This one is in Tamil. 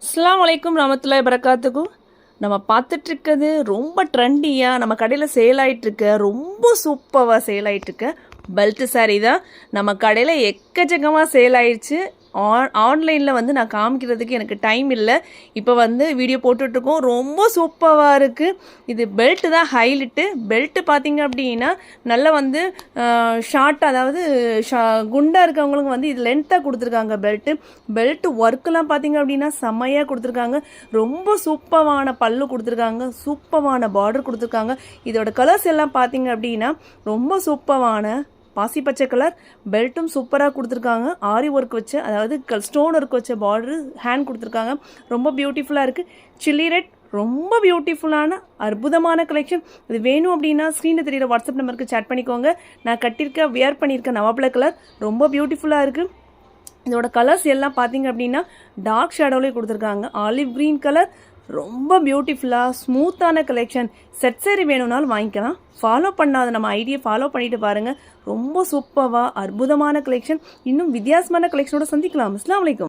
அஸ்ஸலாமு அலைக்கும் ரஹ்மத்துல்லாஹி பரக்காத்துக்கும். நம்ம பார்த்துட்ருக்கிறது ரொம்ப ட்ரெண்டியாக நம்ம கடையில் சேல் ஆகிட்டுருக்க ரொம்ப சூப்பராக சேல் ஆகிட்டுருக்க பெல்ட் சாரீ தான் நம்ம கடையில் எக்கச்சக்கமாக சேல் ஆயிடுச்சு. ஆன்லைனில் வந்து நான் காமிக்கிறதுக்கு எனக்கு டைம் இல்லை. இப்போ வந்து வீடியோ போட்டுட்ருக்கோம். ரொம்ப சூப்பராக இருக்குது. இது பெல்ட்டு தான் ஹைலைட்டு. பெல்ட்டு பார்த்திங்க அப்படின்னா நல்லா வந்து ஷார்ட், அதாவது குண்டாக இருக்கவங்களுக்கு வந்து இது லென்த்தாக கொடுத்துருக்காங்க. பெல்ட்டு ஒர்க்கெலாம் பார்த்திங்க அப்படின்னா செம்மையாக கொடுத்துருக்காங்க. ரொம்ப சூப்பரான பல்லு கொடுத்துருக்காங்க. சூப்பரான பார்டர் கொடுத்துருக்காங்க. இதோட கலர்ஸ் எல்லாம் பார்த்திங்க அப்படின்னா ரொம்ப சூப்பரான பாசி பச்சை கலர். பெல்ட்டும் சூப்பராக கொடுத்துருக்காங்க. ஆரி ஒர்க் வச்சு, அதாவது ஸ்டோன் ஒர்க் வச்ச பார்டரு ஹேண்ட் கொடுத்துருக்காங்க. ரொம்ப பியூட்டிஃபுல்லாக இருக்குது. சில்லி ரெட் ரொம்ப பியூட்டிஃபுல்லான அற்புதமான கலெக்ஷன். இது வேணும் அப்படின்னா ஸ்க்ரீனில் தெரியுற வாட்ஸ்அப் நம்பருக்கு சேட் பண்ணிக்கோங்க. நான் வியர் பண்ணியிருக்க நவாப்ள கலர் ரொம்ப பியூட்டிஃபுல்லாக இருக்குது. இதோட கலர்ஸ் எல்லாம் பார்த்தீங்க அப்படின்னா டார்க் ஷேடோலேயே கொடுத்துருக்காங்க. ஆலிவ் க்ரீன் கலர் ரொம்ப பியூட்டிஃபுல்லாக ஸ்மூத்தான கலெக்ஷன். செட் சாரி வேணும்னாலும் வாங்கிக்கலாம். ஃபாலோ பண்ணாத நம்ம ஐடியை ஃபாலோ பண்ணிட்டு பாருங்கள். ரொம்ப சூப்பராக அற்புதமான கலெக்ஷன். இன்னும் வித்தியாசமான கலெக்ஷனோட சந்திக்கலாம். அஸ்ஸலாமு அலைக்கும்.